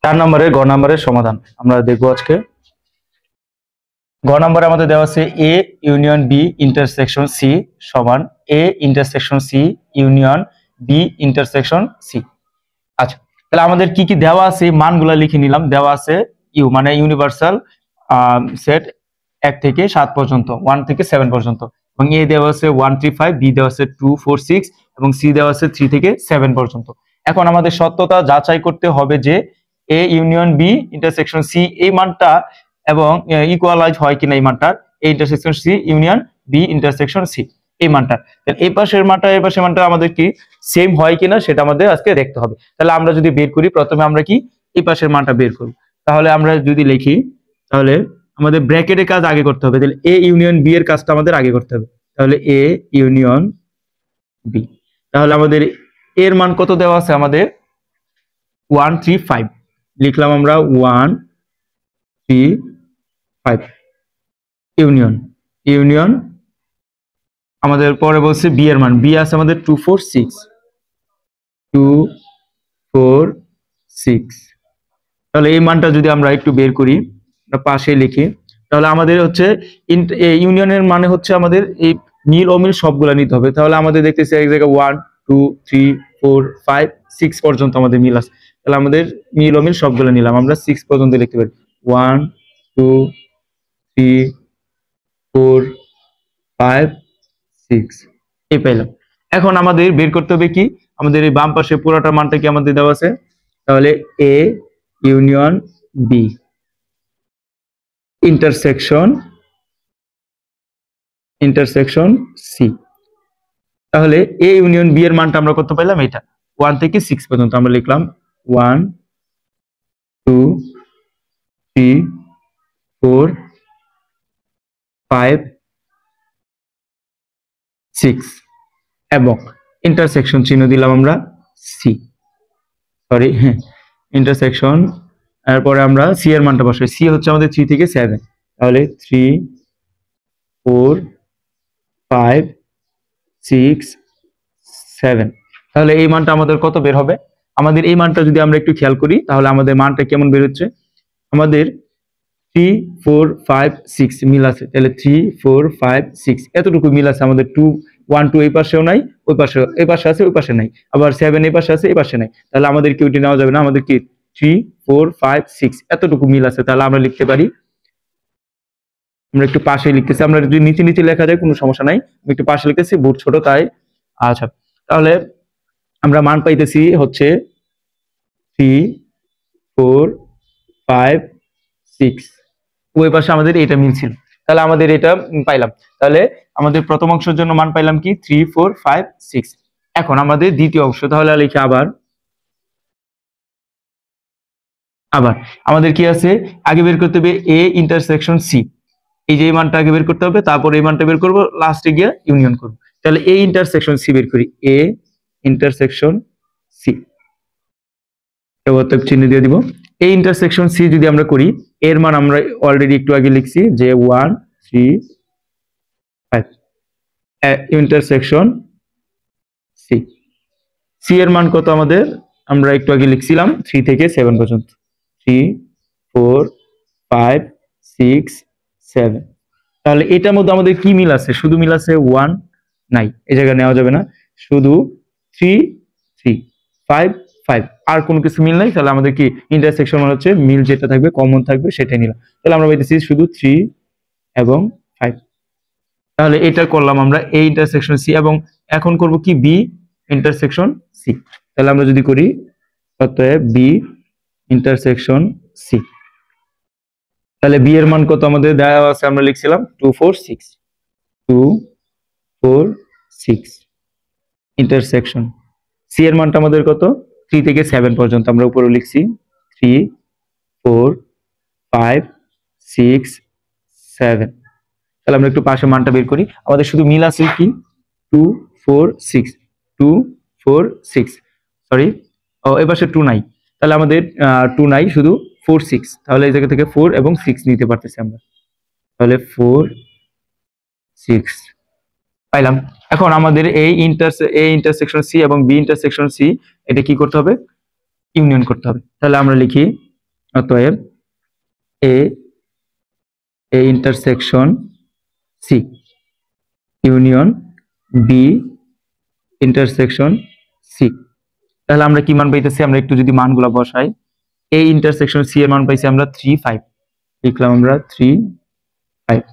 4 নম্বরের গ নম্বরের সমাধান আমরা দেখব আজকে। গ নম্বরে আমাদের দেওয়া আছে A union B intersection C সমান A intersection C union B intersection C. আচ্ছা, তাহলে আমাদের কি কি দেওয়া আছে মানগুলো লিখে নিলাম। দেওয়া আছে ইউ মানে ইউনিভার্সাল সেট 1 থেকে 7 পর্যন্ত, 1 থেকে 7 পর্যন্ত, এবং এ দেওয়া আছে 1 3 5, বি দেওয়া আছে 2 4 6 এবং সি দেওয়া আছে 3 থেকে 7 পর্যন্ত। এখন আমাদের সত্যতা যাচাই করতে হবে যে A union B intersection C এই মানটা এবং ইকুয়ালাইজ হয় কিনা এই মানটা, A intersection C union B intersection C এই মানটা, এই পাশের মানটা এই পাশের মানটা আমাদের কি সেম হয় কিনা সেটা আমাদের আজকে দেখতে হবে। তাহলে আমরা যদি বের করি, প্রথমে আমরা কি এই পাশের মানটা বের করব। তাহলে আমরা যদি লিখি, তাহলে আমাদের ব্র্যাকেটের কাজ আগে করতে হবে। তাহলে এ ইউনিয়ন বি এর কাজটা আমাদের আগে করতে হবে। তাহলে এ ইউনিয়ন বি, তাহলে আমাদের এর মান কত দেওয়া আছে, আমাদের 1 3 5 লিখলাম আমরা 1 3 5 ইউনিয়ন ইউনিয়ন আমাদের পরে বলছে বি এর মান, বি আছে আমাদের 2 4 6 2 4 6। তাহলে এই মানটা যদি আমরা একটু বের করি, পাশে লিখি, তাহলে আমাদের হচ্ছে ইউনিয়নের মানে হচ্ছে আমাদের এই নীল অমিল সবগুলা নিতে হবে। তাহলে আমাদের দেখতেছি এক জায়গায় 1 2 3 4 5 6 পর্যন্ত আমাদের মিল আছে। তাহলে আমাদের নীল অমিল সবগুলা নিলাম, আমরা 6 পর্যন্ত লিখতে পারি। 1 2 3 4 5 6 এই পাইলাম। এখন আমাদের বের করতে হবে কি, আমাদের এই বাম পাশে পুরোটা মানটা কি আমাদের দেওয়া আছে। তাহলে A union B intersection C. তাহলে এ ইউনিয়ন বি এর মানটা আমরা কত পাইলাম, এটা 1 থেকে 6 পর্যন্ত আমরা লিখলাম 1 2 3 4 5 6 এবং ইন্টারসেকশন চিহ্ন দিলাম আমরা সি, সরি ইন্টারসেকশন, এরপরে আমরা সি এর মানটা বসাই। সি হচ্ছে আমাদের 3 থেকে 7, তাহলে 3 4 5 6 7। তাহলে এই মানটা আমাদের কত বের হবে, আমাদের এই মানটা যদি আমরা একটু খেয়াল করি, তাহলে আমাদের মানটা কেমন বের হচ্ছে, আমাদের 3 4 5 6 মিল আছে। তাহলে 3 4 5 6 এতটুকু মিল আছে। আমাদের 2 1 2 এই পাশেও নাই, ওই পাশে এই পাশে আছে, ওই পাশে নাই, আবার 7 এই পাশে আছে, এই পাশে নাই। তাহলে আমাদের কি ওইটা নেওয়া যাবে না, আমাদের কি 3 4 5 6 এতটুকু মিল আছে। তাহলে আমরা লিখতে পারি, আমরা একটু পাশে লিখতেছি, আমরা যদি নিচে নিচে লেখা যায় কোনো সমস্যা নাই, আমি একটু পাশে লিখতেছি, বোর্ড ছোট তাই। আচ্ছা, তাহলে আমরা মান পাইতেছি হচ্ছে 3 4 5 6, ওই পাশে আমাদের এটা মিল ছিল। তাহলে আমাদের এটা পাইলাম। তাহলে আমাদের প্রথম অংশের জন্য মান পাইলাম কি 3 4 5 6। এখন আমাদের দ্বিতীয় অংশ, তাহলে লিখি আবার আমাদের কি আছে, আগে বের করতে হবে এ ইন্টারসেকশন সি, এই যে মানটা আগে বের করতে হবে, তারপর এই মানটা বের করবো, লাস্টে গিয়ে ইউনিয়ন করবো। তাহলে এ ইন্টারসেকশন সি বের করি, এ ইন্টারসেকশন সি চিহ্ন দিয়ে দিব। এই ইন্টারসেকশন সি যদি আমরা করি, এর মান আমরা অলরেডি একটু আগে লিখছি যে 1 3 5 ইন্টারসেকশন সি। সি এর মান কত আমাদের, আমরা একটু আগে লিখছিলাম 3 থেকে 7 পর্যন্ত, 3 4 5 6 7। তাহলে এটার মধ্যে আমাদের কি মিল আছে, শুধু মিল আছে 1 নাই, এই জায়গায় নেওয়া যাবে না, শুধু 3 3 5 5 আর কোনো কিছু মিল নাই। তাহলে আমাদের কি ইন্টারসেকশন মানে হচ্ছে মিল যেটা থাকবে কমন থাকবে সেটাই নিলাম। তাহলে আমরা পাইতেছি শুধু 3 এবং 5। তাহলে এটা করলাম আমরা এ ইন্টারসেকশন সি, এবং এখন করব কি বি ইন্টারসেকশন সি। তাহলে আমরা যদি করি, অতএব বি ইন্টারসেকশন সি, তাহলে বি এর মান কত আমাদের দেওয়া আছে, আমরা লিখছিলাম 2 4 6 2 4 6 ইন্টারসেকশন সি এর মানটা আমাদের কত 3 থেকে 7 পর্যন্ত, আমরা উপরে লিখছি 3 4 5 6 7। তাহলে আমরা একটু পাশে মানটা বের করি, আমাদের শুধু মিল আছে কি 2 4 6 2 4 6, সরি এই পাশে 2 নাই, তাহলে আমাদের 2 নাই, শুধু 4 6। তাহলে এই জায়গা থেকে 4 এবং 6 নিতে পারতেছি আমরা, তাহলে 4 6 পাইলাম। এখন আমাদের এই ইন্টারসেকশন সি এবং বি ইন্টারসেকশন সি এটা কি করতে হবে, ইউনিয়ন করতে হবে। তাহলে আমরা লিখি অতএব A intersection C union B intersection C. তাহলে আমরা কি মান পাইতেছি, আমরা একটু যদি মানগুলো বসাই, এ ইন্টারসেকশন সি এর মান পাইছি আমরা 3 5, লিখলাম আমরা 3 5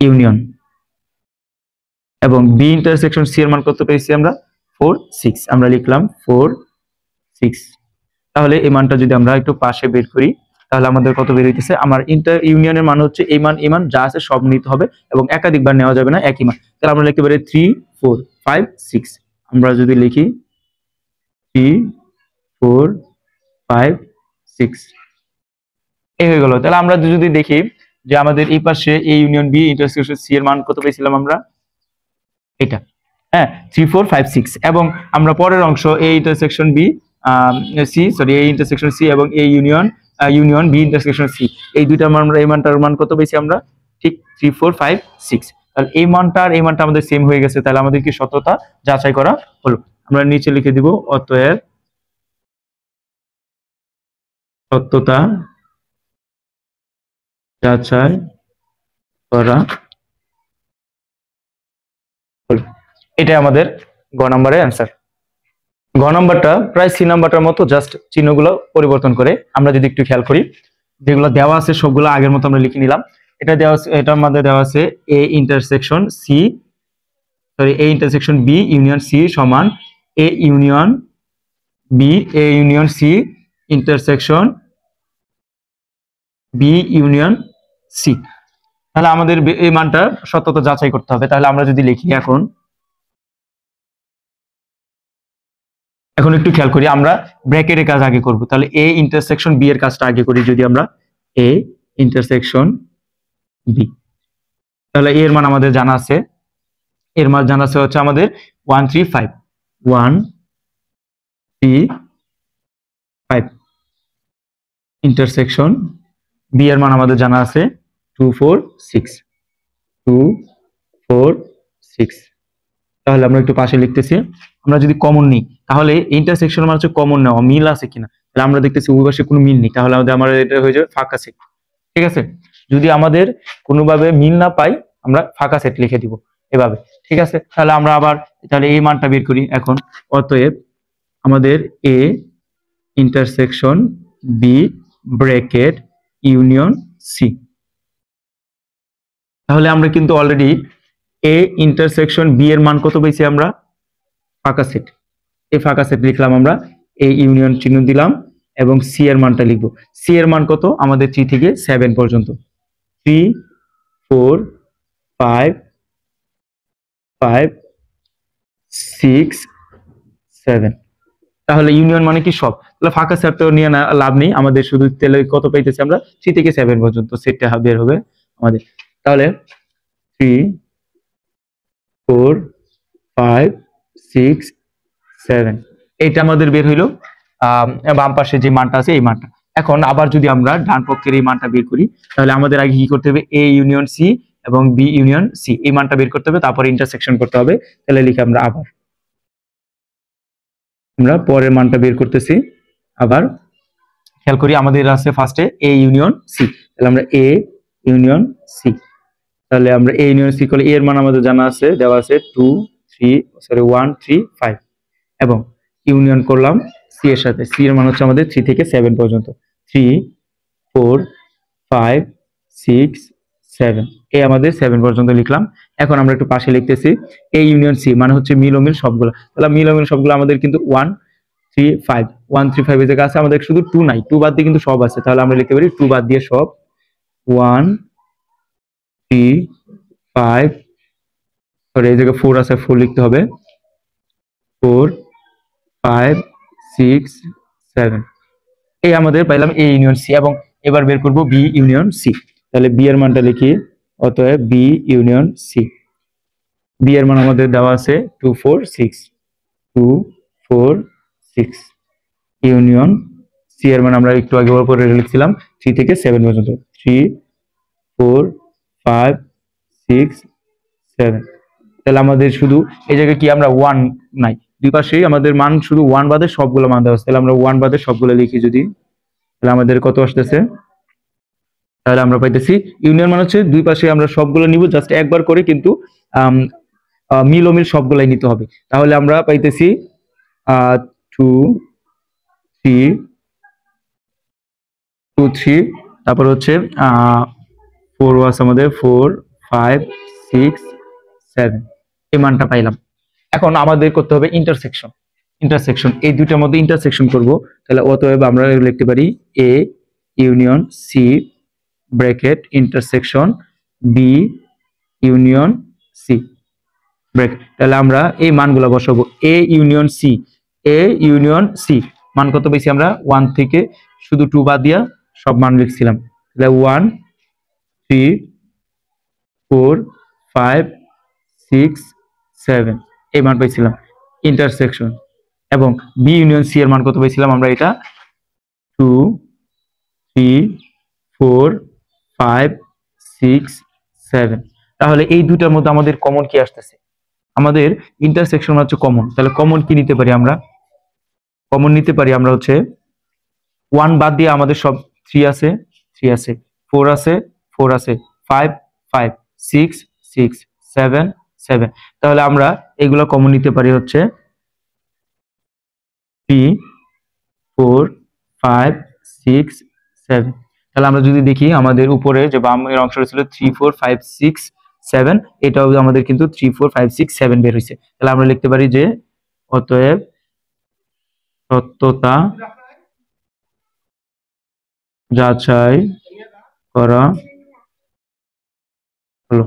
ইউনিয়ন, এবং বি ইন্টারসেকশন সি এর মান কত পেয়েছি আমরা 4 6, আমরা লিখলাম 4 6। তাহলে এই মানটা যদি আমরা একটু পাশে বের করি তাহলে আমাদের কত বের হইতেছে, আমার ইন্টার ইউনিয়নের মান হচ্ছে এই মান যা আছে সব নিতে হবে এবং একাধিকবার নেওয়া যাবে না একই মান। তাহলে আমরা লিখতে পারি 3 4 5 6। আমরা যদি লিখি 3 4 5 6 এই হয়ে গেল। তাহলে আমরা যদি দেখি যে আমাদের এই পাশে A union B intersection C এর মান কত পেয়েছিলাম আমরা, এটা, হ্যাঁ 3 4 5 6, এবং আমরা পরের অংশ A intersection B A intersection C এবং A union B intersection C, এই দুইটা মান আমরা এই মানটার মান কত পেয়েছি আমরা, ঠিক 3 4 5 6। তাহলে এই মানটা আর এই মানটা আমাদের সেম হয়ে গেছে, তাহলে আমাদের কি সত্যতা যাচাই করা হলো। আমরা নিচে লিখে দিব অতএব সত্যতা যাচাই করা হলো। এটা আমাদের গ নম্বরের অ্যান্সার। গ নম্বরটা প্রায় সি নাম্বারটার মতো, জাস্ট চিহ্নগুলো পরিবর্তন করে। আমরা যদি একটু খেয়াল করি, যেগুলো দেওয়া আছে সবগুলো আগের মতো আমরা লিখে নিলাম। এটা দেওয়া আছে, এটার মধ্যে দেওয়া আছে A intersection B union C সমান A union C intersection B union C. তাহলে আমাদের এই মানটা সত্যতা যাচাই করতে হবে। তাহলে আমরা যদি লিখি এখন একটু খেয়াল করি, আমরা ব্র্যাকেটের কাজ আগে করব। তাহলে এ ইন্টারসেকশন বি এর কাজটা আগে করি। যদি আমরা এ ইন্টারসেকশন বি, তাহলে এর মান আমাদের জানা আছে, এর মান জানা আছে হচ্ছে আমাদের 1 3 5 1 3 5। ইন্টারসেকশন বি এর মান আমাদের জানা আছে 2 4 6 2 4 6। তাহলে আমরা একটু পাশে লিখতেছি, আমরা যদি কমন নিই তাহলে ইন্টারসেকশন মানে হচ্ছে কমন নেওয়া, মিল আছে কিনা। তাহলে আমরা দেখতেছি ওই পাশে কোনো মিল নেই, তাহলে আমাদের এটা হয়ে যাবে ফাঁকা সেট। ঠিক আছে, যদি আমাদের কোনোভাবে মিল না পাই আমরা ফাঁকা সেট লিখে দিব এভাবে। ঠিক আছে, তাহলে আমরা আবার তাহলে এই মানটা বের করি এখন। অতএব আমাদের A intersection B bracket union C. তাহলে আমরা কিন্তু অলরেডি এ ইন্টারসেকশন বি এর মান কত পেয়েছি আমরা, ফাঁকা সেট। এই ফাঁকা সেট লিখলাম আমরা, এ ইউনিয়ন চিহ্ন দিলাম এবং সি এর মানটা লিখবো। সি এর মান কত আমাদের 3 থেকে 7 পর্যন্ত, 3 4 5 5 6 7। তাহলে ইউনিয়ন মানে কি সব, তাহলে ফাঁকা সেট তো নিয়ে না লাভ নেই আমাদের, শুধু তাহলে কত পাইতেছি আমরা 3 থেকে 7 পর্যন্ত সেটটা বের হবে আমাদের। তাহলে 3 4 5 6 7 এইটা আমাদের বের হইলো বাম পাশে যে মানটা আছে এই মানটা। এখন আবার যদি আমরা ডান পক্ষের এই মানটা বের করি তাহলে আমাদের আগে কি করতে হবে, এ ইউনিয়ন সি এবং বি ইউনিয়ন সি এই মানটা বের করতে হবে, তারপর ইন্টারসেকশন করতে হবে। তাহলে লিখে আমরা আবার আমরা পরের মানটা বের করতেছি। আবার খেয়াল করি আমাদের আছে ফার্স্টে এ ইউনিয়ন সি, তাহলে আমরা এ ইউনিয়ন সি, তাহলে আমরা এ ইউনিয়ন সি করলে এর মান আমাদের জানা আছে, দেওয়া আছে 1 3 5 এবং ইউনিয়ন করলাম সি এর সাথে, সি এর মান হচ্ছে আমাদের 3 থেকে 7 পর্যন্ত, 3 4 5 6 7 এই আমাদের 7 পর্যন্ত লিখলাম। এখন আমরা একটু পাশে লিখতেছি এ ইউনিয়ন সি মানে হচ্ছে মিল ও মিল সবগুলো। তাহলে মিল ও মিল সবগুলো আমাদের কিন্তু 1 3 5 1 3 5 এর জায়গায় আছে, আমাদের শুধু 2 নাই, 2 বাদ দিয়ে কিন্তু সব আছে। তাহলে আমরা লিখতে পারি 2 বাদ দিয়ে সব, 1 3 5 সরি এই জায়গায় 4 আছে, 4 লিখতে হবে, 4 5 6 7 এই আমাদের পাইলাম এ ইউনিয়ন সি। এবং এবার বের করব বি ইউনিয়ন সি। তাহলে বি এর মানটা লিখি, অতএব বি ইউনিয়ন সি। বি এর মান আমাদের দেওয়া আছে 2 4 6 2 4 6 ইউনিয়ন সি এর মান আমরা একটু আগে পরে লিখছিলাম 3 থেকে 7 পর্যন্ত, 3 4 5 6 7। তাহলে আমাদের শুধু এই জায়গায় কি আমরা 1 নাই, দুই পাশেই আমাদের মান শুধু 1 বাদে সবগুলো মান দেওয়া আছে। তাহলে আমরা 1 বাদে সবগুলো লিখি, যদি তাহলে আমাদের কত আসতেছে, তাহলে আমরা পাইতেছি ইউনিয়ন মানে হচ্ছে দুই পাশে আমরা সবগুলো নিব, জাস্ট একবার করে, কিন্তু মিল ও মিল সবগুলাই নিতে হবে। তাহলে আমরা পাইতেছি 2 3 2 3, তারপর হচ্ছে 4 ওয়াস আমাদের 4 5 6 7, এই মানটা পাইলাম। এখন আমাদের করতে হবে ইন্টারসেকশন। ইন্টারসেকশন এই দুইটার মধ্যে ইন্টারসেকশন করব। তাহলে অতএব আমরা লিখতে পারি A union C bracket intersection B union C bracket. তাহলে আমরা এই মানগুলো বসাবো। A union C, A union C মান কত পেয়েছি আমরা? 1 থেকে শুধু 2 বাদ দিয়া সব মান লিখছিলাম। তাহলে 1 3 4 5 6 7 এই মান পাইছিলাম ইন্টারসেকশন। এবং বি ইউনিয়ন সি এর মান কত পেয়েছিলাম আমরা? এটা 2 3 4 5 6 7। তাহলে এই দুটার মধ্যে আমাদের কমন কি আসতেছে? আমাদের ইন্টারসেকশন হচ্ছে কমন। তাহলে কমন কি নিতে পারি আমরা? কমন নিতে পারি আমরা হচ্ছে 1 বাদ দিয়ে আমাদের সব 3 আছে, 3 আছে, 4 আছে, 4 আছে, 5 5 6 6 7 7। তাহলে আমরা এগুলো কমন নিতে পারি হচ্ছে 3 4 5 6 7। তাহলে আমরা যদি দেখি আমাদের উপরে যে বামের অংশটা ছিল 3 4 5 6 7, এটাও আমাদের কিন্তু 3 4 5 6 7 বের হয়েছে। তাহলে আমরা লিখতে পারি যে অতএব সত্যতা যাচাই করা হলো।